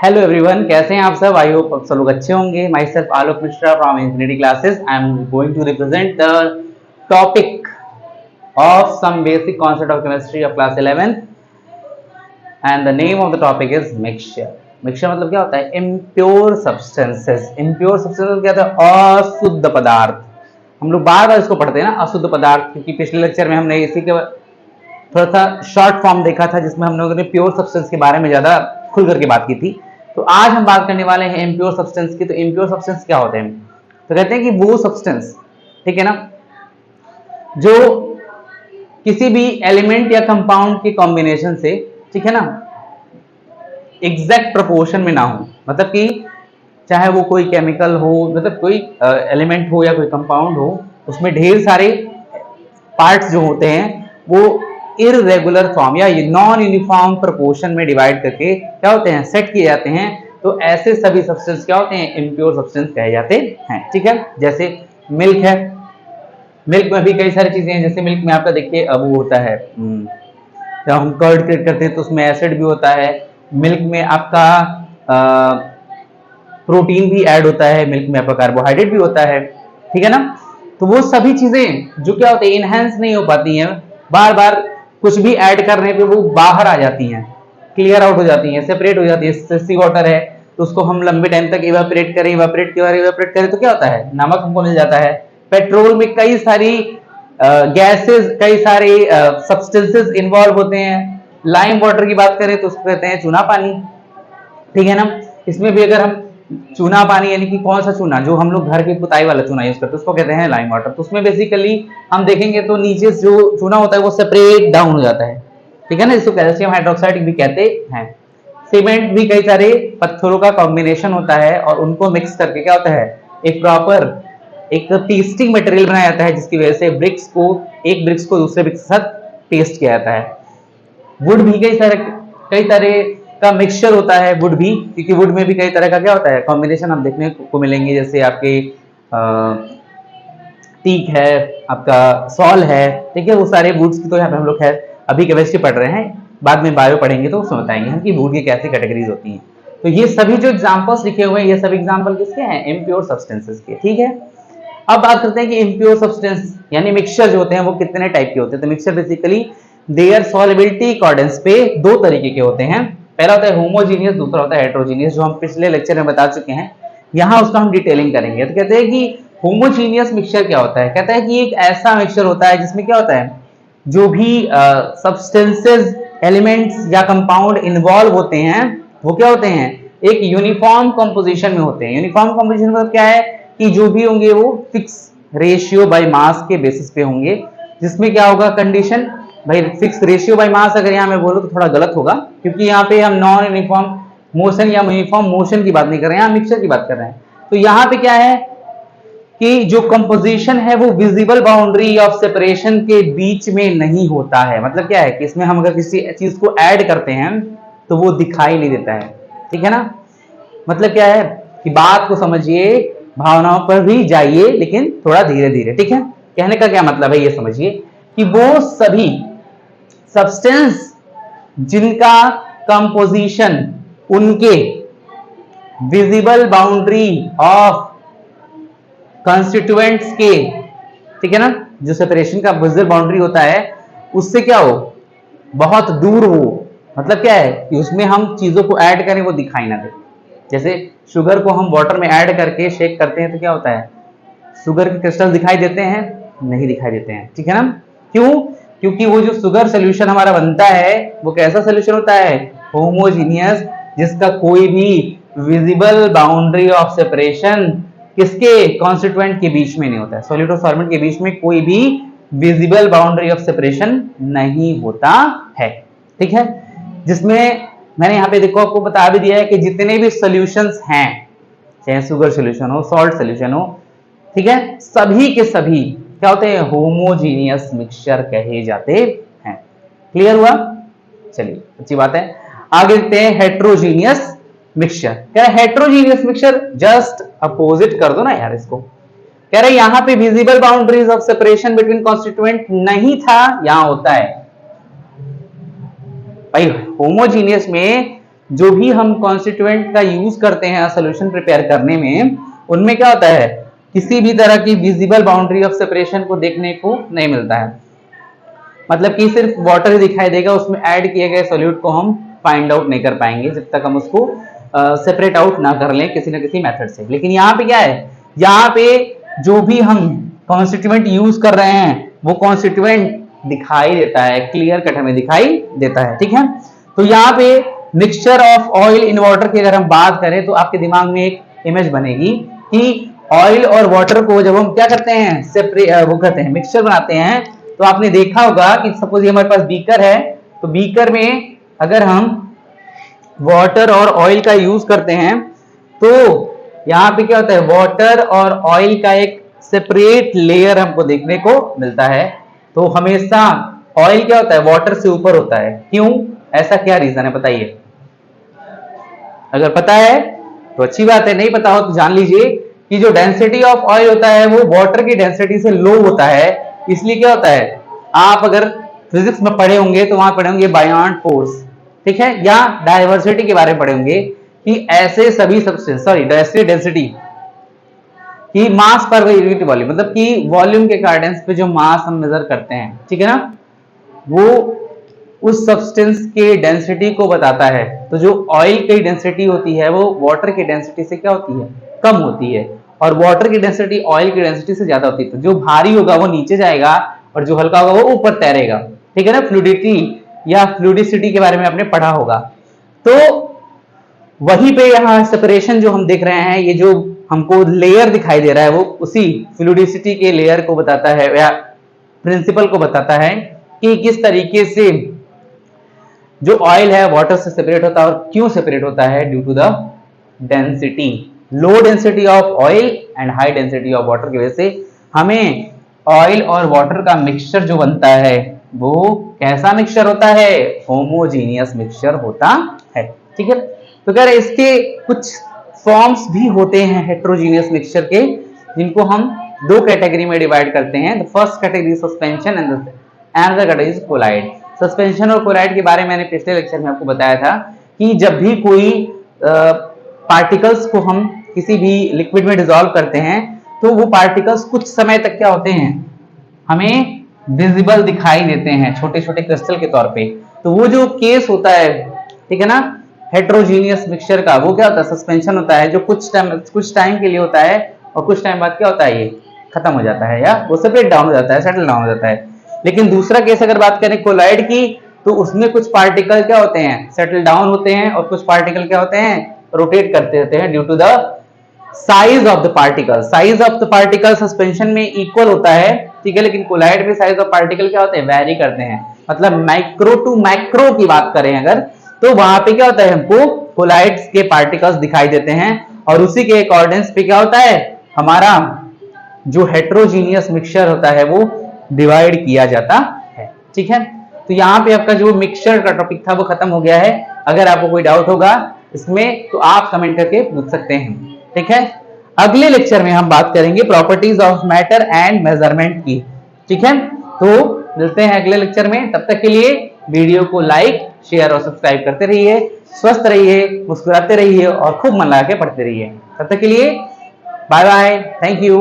Hello everyone, कैसे हैं आप सब। आई होप आप सब लोग अच्छे होंगे। Myself Alok Mishra from Infinity Classes. I am going to represent the topic of some basic concept of chemistry of class 11th and the name of the topic is mixture. Mixture मतलब क्या होता है? impure substances. Impure substances क्या होता है? अशुद्ध पदार्थ। हम लोग बार बार इसको पढ़ते हैं ना, अशुद्ध पदार्थ, क्योंकि पिछले लेक्चर में हमने इसी के थोड़ा सा शॉर्ट फॉर्म देखा था जिसमें हम लोगों ने प्योर सब्सटेंस के बारे में ज्यादा खुल करके बात की थी। तो आज हम बात करने वाले हैं इम्प्योर सब्सटेंस की। तो इम्प्योर सब्सटेंस क्या होते हैं? तो कहते हैं कि वो सब्सटेंस, ठीक है ना, जो किसी भी एलिमेंट या कंपाउंड के कॉम्बिनेशन से, ठीक है ना, एग्जैक्ट प्रोपोर्शन में ना हो। मतलब कि चाहे वो कोई केमिकल हो, मतलब कोई एलिमेंट हो या कोई कंपाउंड हो, उसमें ढेर सारे पार्ट्स जो होते हैं वो इररेगुलर फॉर्म या नॉन यूनिफॉर्म प्रोपोर्शन में डिवाइड करके क्या होते हैं? सेट किए जाते हैं। तो ऐसे सभी सब्सटेंस क्या होते हैं? इम्प्योर सब्सटेंस कहे जाते हैं, ठीक है। जैसे मिल्क है, मिल्क में भी कई सारी चीजें हैं। जैसे मिल्क में आपका देखिए अब वो होता है, जब हम कर्ड क्रिएट करते हैं तो उसमें एसिड भी होता है। मिल्क में आपका प्रोटीन भी ऐड होता है, मिल्क में आपका कार्बोहाइड्रेट भी होता है, ठीक है ना। तो वो सभी चीजें जो क्या होते हैं, इनहेंस नहीं हो पाती हैं, बार बार कुछ भी ऐड करने पे वो बाहर आ जाती हैं, क्लियर आउट हो जाती हैं, सेपरेट हो जाती है। सी वाटर है तो उसको हम लंबे टाइम तक इवेपोरेट करें, इवेपोरेट करें तो क्या होता है? नमक हमको मिल जाता है। पेट्रोल में कई सारी गैसेस, कई सारे सब्सटेंसेस इन्वॉल्व होते हैं। लाइम वाटर की बात करें तो उसको कहते हैं चूना पानी, ठीक है ना। इसमें भी अगर हम चूना पानी, यानी कि कौन सा चूना, जो हम लोग घर की पुताई वाला चूना यूज करते हैं उसको कहते हैं लाइम वाटर। तो उसमें बेसिकली हम देखेंगे तो नीचे जो चूना होता है वो सेपरेट डाउन हो जाता है, ठीक है ना, जिसको कैल्शियम हाइड्रोक्साइड भी कहते हैं। सीमेंट भी कई सारे पत्थरों का कॉम्बिनेशन होता है और उनको मिक्स करके क्या होता है? एक प्रॉपर एक पेस्टिंग मटेरियल बनाया जाता है, जिसकी वजह से ब्रिक्स को, एक ब्रिक्स को दूसरे ब्रिक्स के साथ पेस्ट किया जाता है। वुड भी कई तरह का मिक्सचर होता है, वुड भी, क्योंकि वुड में भी कई तरह का क्या होता है? कॉम्बिनेशन हम देखने को मिलेंगे। जैसे आपके टीक है, आपका सॉल है, ठीक है, वो सारे वुड्स की तो यहाँ पे हम लोग खैर अभी केमिस्ट्री पढ़ रहे हैं, बाद में बायो पढ़ेंगे तो उसमें बताएंगे हम कि वुड की कैसी कैटेगरीज होती हैं। तो ये सभी जो एग्जांपल्स लिखे हुए हैं, ये सभी एग्जांपल किसके हैं? इम्प्योर सब्सटेंसेस के, ठीक है। अब बात करते हैं कि इम्प्योर सब्सटेंस यानी मिक्सचर जो होते हैं वो कितने टाइप के होते हैं। तो mixture basically their solubility accordance पे दो तरीके के होते हैं। पहला होता है होमोजीनियस, दूसरा होता है हेटेरोजीनियस, जो हम पिछले लेक्चर में बता चुके हैं। यहाँ उसका हम डिटेलिंग करेंगे। तो कहते हैं कि होमोजीनियस मिक्सचर क्या होता है? कहता है कि एक ऐसा मिक्सचर होता है जिसमें क्या होता है, जो भी सब्सटेंसेस, एलिमेंट्स या कंपाउंड इन्वॉल्व होते हैं वो क्या होते हैं? एक यूनिफॉर्म कंपोजिशन में होते हैं। यूनिफॉर्म कंपोजिशन मतलब क्या है कि जो भी होंगे वो फिक्स रेशियो बाय मास के बेसिस पे होंगे। जिसमें क्या होगा कंडीशन? भाई फिक्स रेशियो बाय मास अगर यहाँ मैं बोलूँ तो थोड़ा गलत होगा, क्योंकि यहाँ पे हम नॉन यूनिफॉर्म मोशन या यूनिफॉर्म मोशन की बात नहीं कर रहे हैं, यहाँ मिक्सचर की बात कर रहे हैं। तो यहाँ पे क्या है कि जो कंपोजिशन है वो विजिबल बाउंड्री ऑफ सेपरेशन के बीच में नहीं होता है। मतलब क्या है कि इसमें हम अगर किसी चीज को ऐड करते हैं तो वो दिखाई नहीं देता है, ठीक है ना। मतलब क्या है कि बात को समझिए, भावनाओं पर भी जाइए, लेकिन थोड़ा धीरे धीरे, ठीक है। कहने का क्या मतलब है ये समझिए कि वो सभी सब्सटेंस जिनका कंपोजिशन उनके विजिबल बाउंड्री ऑफ कंस्टिट्यूएंट्स के, ठीक है ना, जो सेपरेशन का विजिबल बाउंड्री होता है उससे क्या हो, बहुत दूर हो। मतलब क्या है कि उसमें हम चीजों को ऐड करें वो दिखाई ना दे। जैसे शुगर को हम वाटर में ऐड करके शेक करते हैं तो क्या होता है? शुगर के क्रिस्टल दिखाई देते हैं? नहीं दिखाई देते हैं, ठीक है ना। क्यों? क्योंकि वो जो शुगर सोल्यूशन हमारा बनता है वो कैसा सोल्यूशन होता है? होमोजीनियस, जिसका कोई भी विजिबल बाउंड्री ऑफ सेपरेशन किसके? कॉन्स्टिट्यूएंट के बीच में नहीं होता है। सॉलिड और सॉल्वेंट के बीच में कोई भी विजिबल बाउंड्री ऑफ सेपरेशन नहीं होता है, ठीक है। जिसमें मैंने यहाँ पे देखो आपको बता भी दिया है कि जितने भी सॉल्यूशंस हैं, चाहे शुगर सॉल्यूशन हो, सॉल्ट सॉल्यूशन हो, ठीक है, सभी के सभी क्या होते हैं? होमोजीनियस मिक्सचर कहे जाते हैं। क्लियर हुआ? चलिए अच्छी बात है। आगे देखते हैं हेट्रोजीनियस मिक्सचर। कह रहे हेट्रोजीनियस मिक्सचर जस्ट अपोजिट कर दो ना यार इसको। कह रहे यहां पे visible boundaries of separation between constituent नहीं था, यहां होता है। भाई होमोजीनियस में जो भी हम कॉन्स्टिट्यूएंट का यूज करते हैं सोल्यूशन प्रिपेयर करने में, उनमें क्या होता है, किसी भी तरह की विजिबल बाउंड्री ऑफ सेपरेशन को देखने को नहीं मिलता है। मतलब कि सिर्फ वाटर ही दिखाई देगा, उसमें ऐड किए गए सोल्यूट को हम फाइंड आउट नहीं कर पाएंगे जब तक हम उसको सेपरेट आउट ना कर लें किसी न किसी मेथड से। लेकिन यहाँ पे क्या है, यहाँ पे जो भी हम कॉन्स्टिट्यूएंट यूज कर रहे हैं वो कॉन्स्टिट्यूएंट दिखाई देता है, क्लियर कट हमें दिखाई देता है। ठीक है, तो यहाँ पे mixture of oil in water की अगर हम बात करें तो आपके दिमाग में एक इमेज बनेगी कि ऑयल और वाटर को जब हम क्या करते हैं, सेपरेट वो करते हैं, मिक्सचर बनाते हैं, तो आपने देखा होगा कि सपोज हमारे पास बीकर है, तो बीकर में अगर हम वाटर और ऑयल का यूज करते हैं तो यहाँ पे क्या होता है, वाटर और ऑयल का एक सेपरेट लेयर हमको देखने को मिलता है। तो हमेशा ऑयल क्या होता है, वाटर से ऊपर होता है। क्यों, ऐसा क्या रीजन है बताइए? अगर पता है तो अच्छी बात है, नहीं पता हो तो जान लीजिए कि जो डेंसिटी ऑफ ऑयल होता है वो वाटर की डेंसिटी से लो होता है। इसलिए क्या होता है, आप अगर फिजिक्स में पढ़े होंगे तो वहां पढ़े होंगे बायोंड फोर्स, ठीक है, या डाइवर्सिटी के बारे में पढ़े होंगे कि ऐसे सभी सब्सटेंस, सॉरी डेंसिटी कि मास पर यूनिट वॉल्यूम, मतलब कि वॉल्यूम के कार्डेंस पे जो मास हम मेजर करते हैं, ठीक है ना, वो उस सब्सटेंस के डेंसिटी को बताता है। तो जो ऑयल की डेंसिटी होती है वो वाटर की डेंसिटी से क्या होती है, कम होती है, और वाटर की डेंसिटी ऑयल की डेंसिटी से ज्यादा होती है। तो जो भारी होगा वो नीचे जाएगा और जो हल्का होगा वो ऊपर तैरेगा। ठीक है ना, फ्लूइडिटी या फ्लूइडिसिटी के बारे में आपने पढ़ा होगा। तो वहीं पे यहाँ सेपरेशन जो हम देख रहे हैं, ये जो हमको लेयर दिखाई दे रहा है वो उसी फ्लूइडिसिटी के लेयर को बताता है या प्रिंसिपल को बताता है कि किस तरीके से जो ऑयल है वाटर से सेपरेट होता है और क्यों सेपरेट होता है, due to the density, low density of oil and high density of water की वजह से हमें ऑयल और वाटर का मिक्सचर जो बनता है वो कैसा मिक्सचर होता है, होमोजीनियस मिक्सचर होता है। ठीक है, तो कह रहे इसके कुछ फॉर्म्स भी होते हैं हेट्रोजीनियस मिक्सचर के, जिनको हम दो कैटेगरी में डिवाइड करते हैं। The first category suspension and another category is colloid. Suspension और कोलाइड के बारे में मैंने पिछले लेक्चर में आपको बताया था कि जब भी कोई पार्टिकल्स को हम किसी भी लिक्विड में डिसॉल्व करते हैं तो वो पार्टिकल्स कुछ समय तक क्या होते हैं, हमें विजिबल दिखाई देते हैं छोटे छोटे क्रिस्टल के तौर पे। तो वो जो केस होता है, ठीक है ना, हेट्रोजीनियस मिक्सचर का, वो क्या होता है, सस्पेंशन होता है, जो कुछ टाइम के लिए होता है और कुछ टाइम बाद क्या होता है, ये खत्म हो जाता है या वो सेपरेट डाउन हो जाता है, सेटल डाउन हो जाता है। लेकिन दूसरा केस अगर बात करें कोलाइड की, तो उसमें कुछ पार्टिकल क्या होते हैं, सेटल डाउन होते हैं, और कुछ पार्टिकल क्या होते हैं, रोटेट करते रहते हैं due to the size of the particle. Size of the particle suspension में इक्वल होता है, ठीक है, लेकिन कोलाइड में साइज ऑफ पार्टिकल क्या होते हैं, वेरी करते हैं। मतलब माइक्रो टू माइक्रो की बात करें अगर, तो वहां पे क्या होता है, हमको कोलाइड्स के पार्टिकल्स दिखाई देते हैं, और उसी के अकॉर्डेंस पे क्या होता है, हमारा जो हेट्रोजीनियस मिक्सचर होता है वो डिवाइड किया जाता है। ठीक है, तो यहाँ पे आपका जो मिक्सचर का टॉपिक था वो खत्म हो गया है। अगर आपको कोई डाउट होगा इसमें तो आप कमेंट करके पूछ सकते हैं। ठीक है, अगले लेक्चर में हम बात करेंगे properties of matter and measurement की। ठीक है, तो मिलते हैं अगले लेक्चर में। तब तक के लिए वीडियो को लाइक, शेयर और सब्सक्राइब करते रहिए। स्वस्थ रहिए, मुस्कुराते रहिए और खूब मन लगा के पढ़ते रहिए। तब तक के लिए बाय बाय, थैंक यू।